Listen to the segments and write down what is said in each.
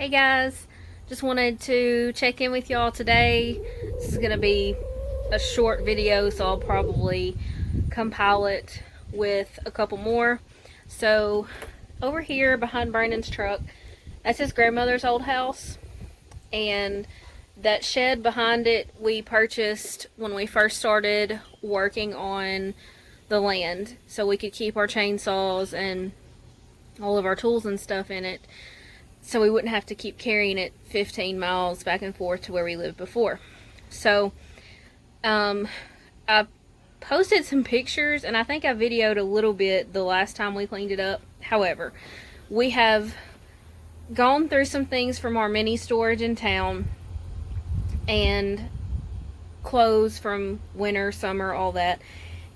Hey guys, just wanted to check in with y'all today. This is going to be a short video, so I'll probably compile it with a couple more. So, over here behind Brandon's truck, that's his grandmother's old house, and that shed behind it we purchased when we first started working on the land, so we could keep our chainsaws and all of our tools and stuff in it, so we wouldn't have to keep carrying it 15 miles back and forth to where we lived before. So I posted some pictures, and I think I videoed a little bit the last time we cleaned it up. However, we have gone through some things from our mini storage in town and clothes from winter, summer, all that,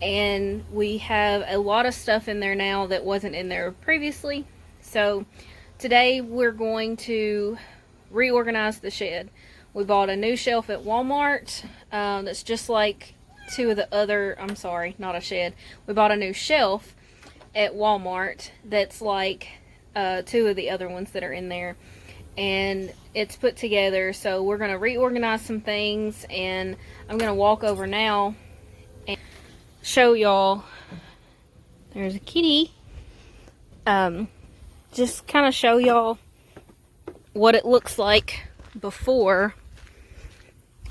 and we have a lot of stuff in there now that wasn't in there previously. So today we're going to reorganize the shed. We bought a new shelf at Walmart that's just like two of the other, I'm sorry, not a shed. We bought a new shelf at Walmart that's like two of the other ones that are in there. And it's put together, so we're going to reorganize some things, and I'm going to walk over now and show y'all. There's a kitty. Just kind of show y'all what it looks like before,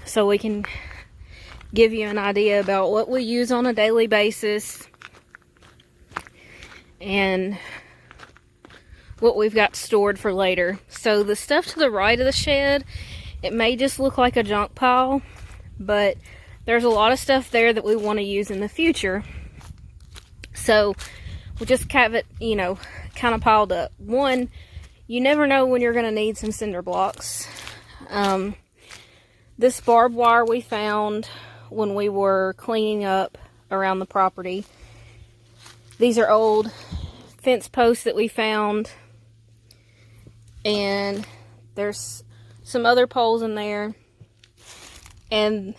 so we can give you an idea about what we use on a daily basis and what we've got stored for later. So the stuff to the right of the shed, it may just look like a junk pile, but there's a lot of stuff there that we want to use in the future. So we just have it, kind of piled up. One, you never know when you're going to need some cinder blocks. This barbed wire we found when we were cleaning up around the property. These are old fence posts that we found, and there's some other poles in there. And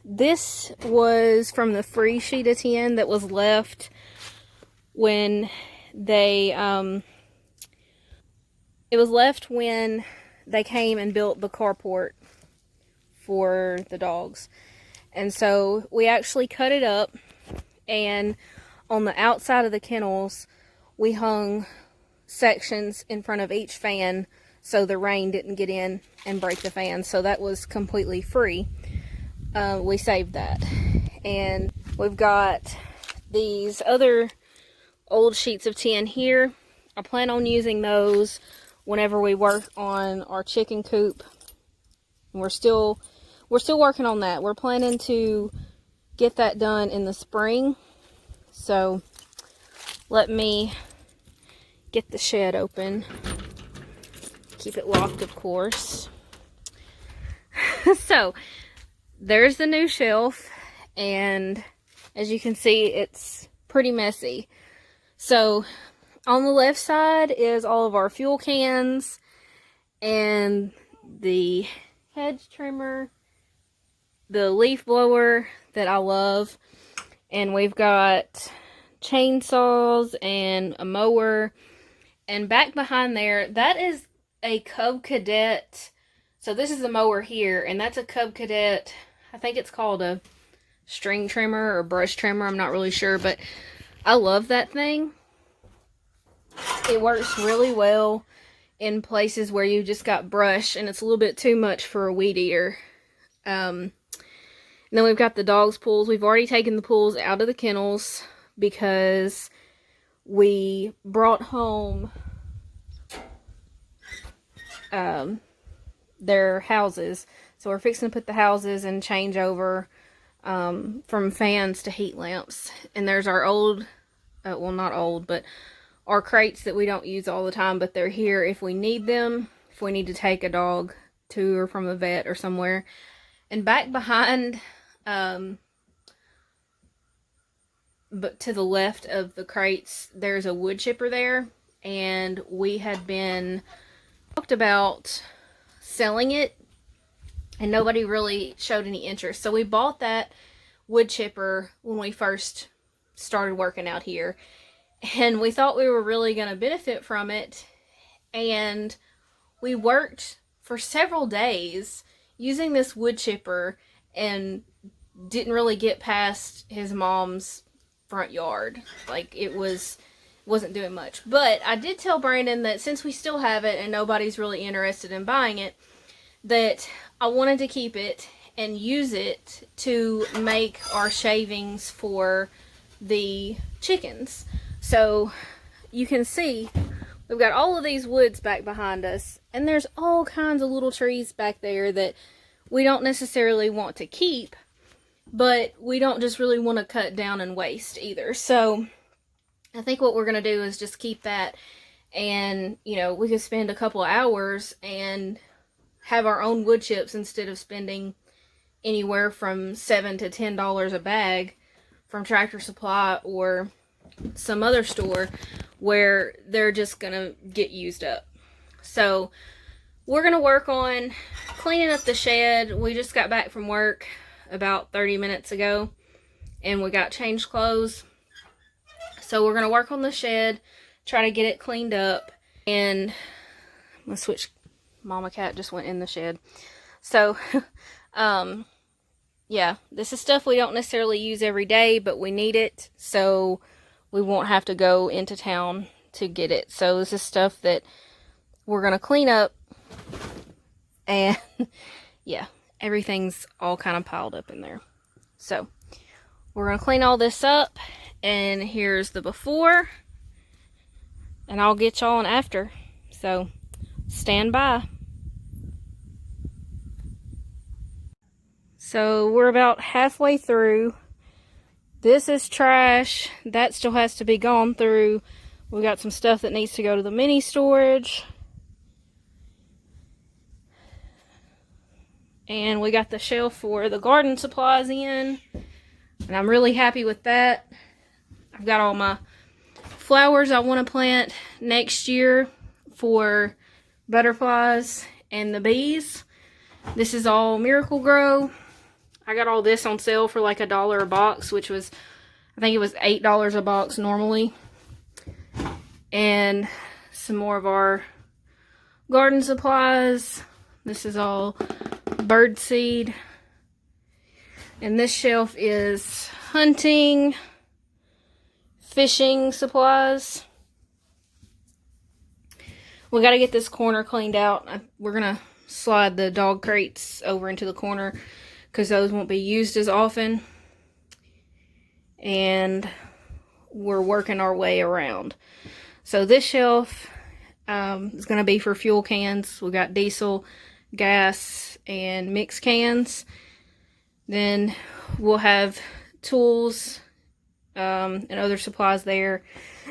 this was from the free sheet of tin that was left when they it was left when they came and built the carport for the dogs. And so we actually cut it up, and on the outside of the kennels we hung sections in front of each fan so the rain didn't get in and break the fan. So that was completely free. We saved that. And we've got these other old sheets of tin here. I plan on using those whenever we work on our chicken coop. And we're still working on that. We're planning to get that done in the spring. So let me get the shed open. Keep it locked, of course. So there's the new shelf, and as you can see, it's pretty messy. So on the left side is all of our fuel cans and the hedge trimmer, the leaf blower that I love, and we've got chainsaws and a mower. And back behind there, that is a Cub Cadet. So this is the mower here, and that's a Cub Cadet. I think it's called a string trimmer or brush trimmer. I'm not really sure, but I love that thing. It works really well in places where you just got brush and it's a little bit too much for a weed eater. And then we've got the dogs' pools. We've already taken the pools out of the kennels because we brought home their houses. So we're fixing to put the houses and change over from fans to heat lamps. And there's our old, well, not old, but our crates that we don't use all the time, but they're here if we need them, if we need to take a dog to or from the vet or somewhere. And back behind, but to the left of the crates, there's a wood chipper there, and we had been talked about selling it, and nobody really showed any interest. So we bought that wood chipper when we first started working out here, and we thought we were really going to benefit from it, and we worked for several days using this wood chipper and didn't really get past his mom's front yard. Like, wasn't doing much. But I did tell Brandon that since we still have it and nobody's really interested in buying it, that I wanted to keep it and use it to make our shavings for the chickens. So you can see we've got all of these woods back behind us, and there's all kinds of little trees back there that we don't necessarily want to keep, but we don't just really want to cut down and waste either. So I think what we're going to do is just keep that, and, you know, we could spend a couple of hours and have our own wood chips instead of spending anywhere from $7 to $10 a bag from Tractor Supply or some other store where they're just going to get used up. So we're going to work on cleaning up the shed. We just got back from work about 30 minutes ago, and we got changed clothes. So we're going to work on the shed, try to get it cleaned up, and let's switch. Mama Cat just went in the shed. So, yeah, this is stuff we don't necessarily use every day, but we need it, so we won't have to go into town to get it. So this is stuff that we're going to clean up, and yeah, everything's all kind of piled up in there. So we're going to clean all this up, and here's the before, and I'll get y'all an after. So stand by. So we're about halfway through. This is trash. That still has to be gone through. We got some stuff that needs to go to the mini storage. And we got the shelf for the garden supplies in. And I'm really happy with that. I've got all my flowers I want to plant next year for butterflies and the bees. This is all Miracle-Gro. I got all this on sale for like $1 a box, which was, I think it was $8 a box normally. And some more of our garden supplies. This is all bird seed. And this shelf is hunting, fishing supplies. We got to get this corner cleaned out. We're going to slide the dog crates over into the corner because those won't be used as often. And we're working our way around. So this shelf is going to be for fuel cans. We got diesel, gas, and mixed cans. Then we'll have tools and other supplies there.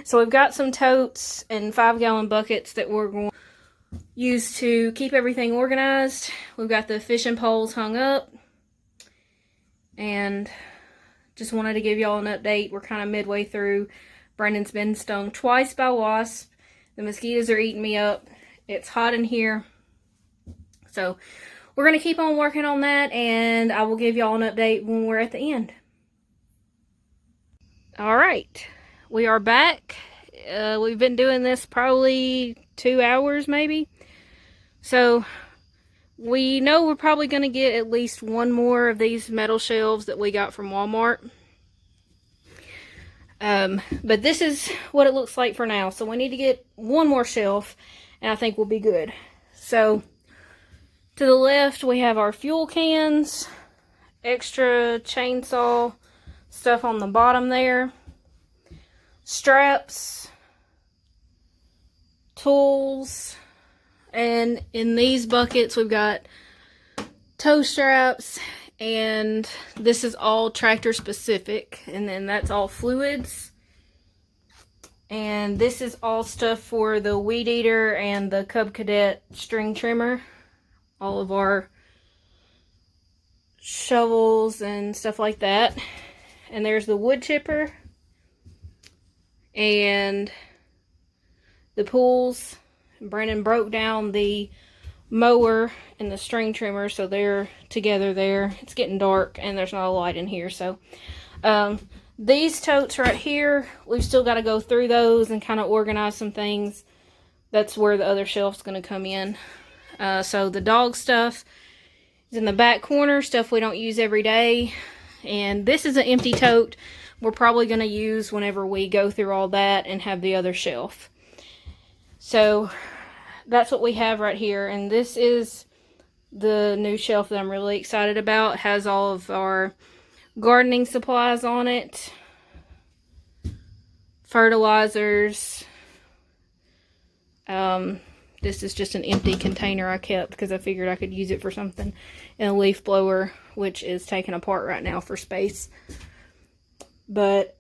So we've got some totes and 5-gallon buckets that we're going to use to keep everything organized. We've got the fishing poles hung up. And just wanted to give y'all an update. We're kind of midway through. Brandon's been stung twice by wasps. The mosquitoes are eating me up. It's hot in here. So we're going to keep on working on that, and I will give y'all an update when we're at the end. Alright, we are back. We've been doing this probably 2 hours maybe. So we know we're probably going to get at least one more of these metal shelves that we got from Walmart. But this is what it looks like for now. So we need to get one more shelf, and I think we'll be good. So to the left, we have our fuel cans, extra chainsaw stuff on the bottom there, straps, tools, and in these buckets we've got tow straps, and this is all tractor specific, and then that's all fluids. And this is all stuff for the weed eater and the Cub Cadet string trimmer. All of our shovels and stuff like that. And there's the wood chipper and the pools. Brandon broke down the mower and the string trimmer, so they're together there. It's getting dark and there's not a light in here, so these totes right here, we've still got to go through those and kind of organize some things. that's where the other shelf's going to come in. So the dog stuff is in the back corner, stuff we don't use every day. And this is an empty tote we're probably going to use whenever we go through all that and have the other shelf. So that's what we have right here. And this is the new shelf that I'm really excited about. It has all of our gardening supplies on it, fertilizers. This is just an empty container I kept because I figured I could use it for something. And a leaf blower, which is taken apart right now for space. But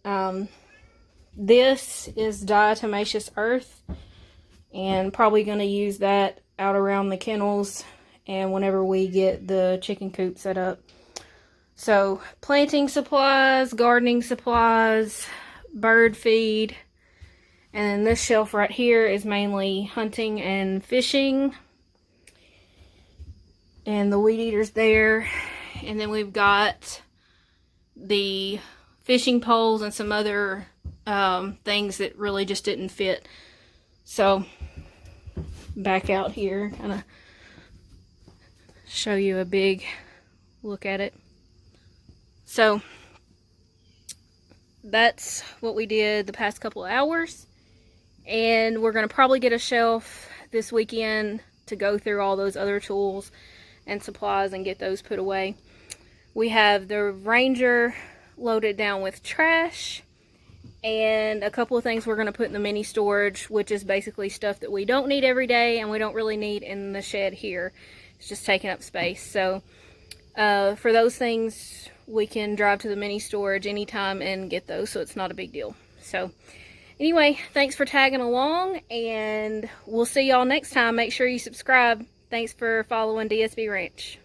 this is diatomaceous earth, and probably going to use that out around the kennels and whenever we get the chicken coop set up. So planting supplies, gardening supplies, bird feed. And then this shelf right here is mainly hunting and fishing. And the weed eater's there. And then we've got the fishing poles and some other things that really just didn't fit. So back out here, kind of show you a big look at it. So that's what we did the past couple of hours. And we're going to probably get a shelf this weekend to go through all those other tools and supplies and get those put away. We have the Ranger loaded down with trash and a couple of things we're going to put in the mini storage, which is basically stuff that we don't need every day and we don't really need in the shed here. It's just taking up space. So for those things, we can drive to the mini storage anytime and get those, so it's not a big deal. So anyway, thanks for tagging along, and we'll see y'all next time. Make sure you subscribe. Thanks for following DSB Ranch.